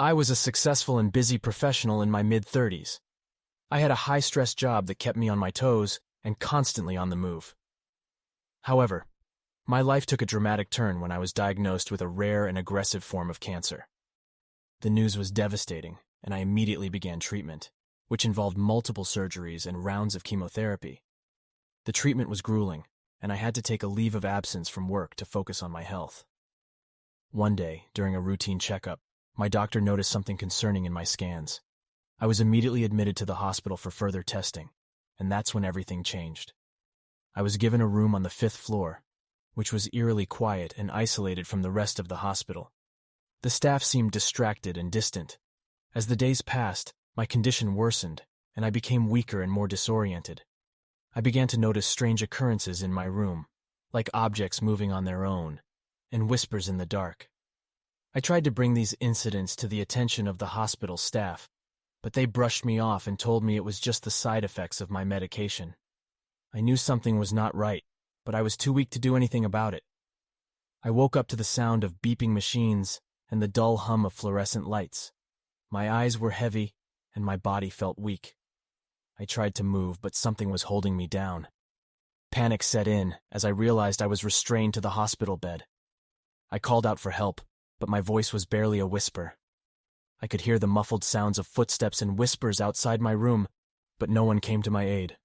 I was a successful and busy professional in my mid-30s. I had a high-stress job that kept me on my toes and constantly on the move. However, my life took a dramatic turn when I was diagnosed with a rare and aggressive form of cancer. The news was devastating, and I immediately began treatment, which involved multiple surgeries and rounds of chemotherapy. The treatment was grueling, and I had to take a leave of absence from work to focus on my health. One day, during a routine checkup, my doctor noticed something concerning in my scans. I was immediately admitted to the hospital for further testing, and that's when everything changed. I was given a room on the 5th floor, which was eerily quiet and isolated from the rest of the hospital. The staff seemed distracted and distant. As the days passed, my condition worsened, and I became weaker and more disoriented. I began to notice strange occurrences in my room, like objects moving on their own, and whispers in the dark. I tried to bring these incidents to the attention of the hospital staff, but they brushed me off and told me it was just the side effects of my medication. I knew something was not right, but I was too weak to do anything about it. I woke up to the sound of beeping machines and the dull hum of fluorescent lights. My eyes were heavy, and my body felt weak. I tried to move, but something was holding me down. Panic set in as I realized I was restrained to the hospital bed. I called out for help, but my voice was barely a whisper. I could hear the muffled sounds of footsteps and whispers outside my room, but no one came to my aid.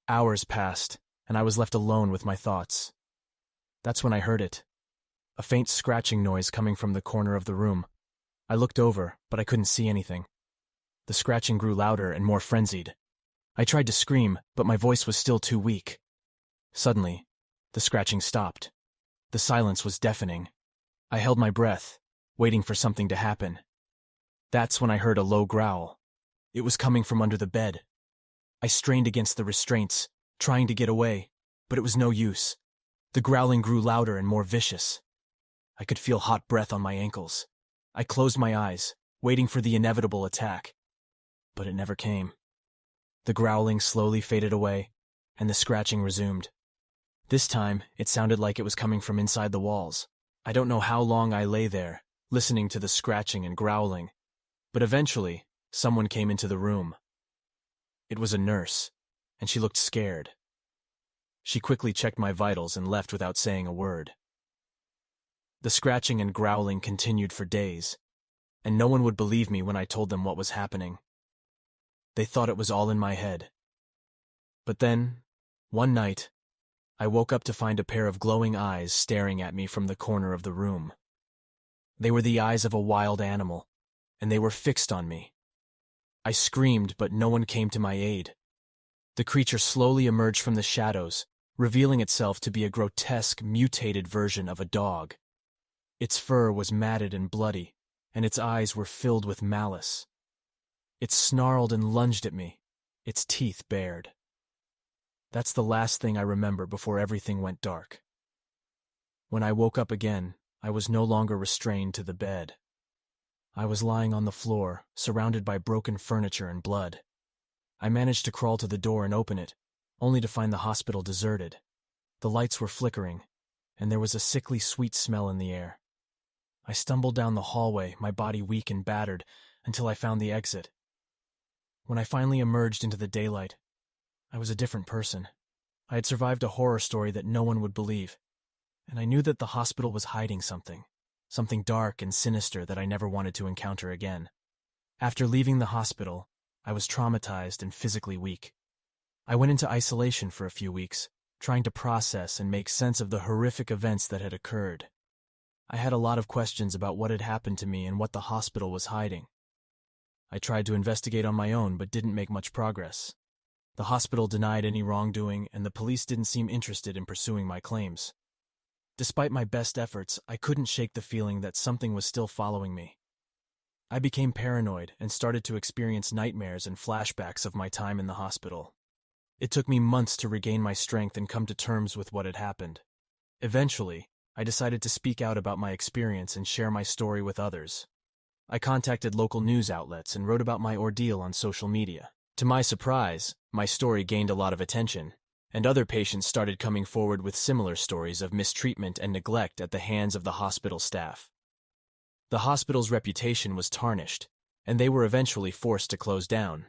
Hours passed, and I was left alone with my thoughts. That's when I heard it. A faint scratching noise coming from the corner of the room. I looked over, but I couldn't see anything. The scratching grew louder and more frenzied. I tried to scream, but my voice was still too weak. Suddenly, the scratching stopped. The silence was deafening. I held my breath, waiting for something to happen. That's when I heard a low growl. It was coming from under the bed. I strained against the restraints, trying to get away, but it was no use. The growling grew louder and more vicious. I could feel hot breath on my ankles. I closed my eyes, waiting for the inevitable attack. But it never came. The growling slowly faded away, and the scratching resumed. This time, it sounded like it was coming from inside the walls. I don't know how long I lay there, listening to the scratching and growling, but eventually, someone came into the room. It was a nurse, and she looked scared. She quickly checked my vitals and left without saying a word. The scratching and growling continued for days, and no one would believe me when I told them what was happening. They thought it was all in my head. But then, one night, I woke up to find a pair of glowing eyes staring at me from the corner of the room. They were the eyes of a wild animal, and they were fixed on me. I screamed, but no one came to my aid. The creature slowly emerged from the shadows, revealing itself to be a grotesque, mutated version of a dog. Its fur was matted and bloody, and its eyes were filled with malice. It snarled and lunged at me, its teeth bared. That's the last thing I remember before everything went dark. When I woke up again, I was no longer restrained to the bed. I was lying on the floor, surrounded by broken furniture and blood. I managed to crawl to the door and open it, only to find the hospital deserted. The lights were flickering, and there was a sickly sweet smell in the air. I stumbled down the hallway, my body weak and battered, until I found the exit. When I finally emerged into the daylight, I was a different person. I had survived a horror story that no one would believe, and I knew that the hospital was hiding something dark and sinister that I never wanted to encounter again. After leaving the hospital, I was traumatized and physically weak. I went into isolation for a few weeks, trying to process and make sense of the horrific events that had occurred. I had a lot of questions about what had happened to me and what the hospital was hiding. I tried to investigate on my own but didn't make much progress. The hospital denied any wrongdoing, and the police didn't seem interested in pursuing my claims. Despite my best efforts, I couldn't shake the feeling that something was still following me. I became paranoid and started to experience nightmares and flashbacks of my time in the hospital. It took me months to regain my strength and come to terms with what had happened. Eventually, I decided to speak out about my experience and share my story with others. I contacted local news outlets and wrote about my ordeal on social media. To my surprise, my story gained a lot of attention, and other patients started coming forward with similar stories of mistreatment and neglect at the hands of the hospital staff. The hospital's reputation was tarnished, and they were eventually forced to close down.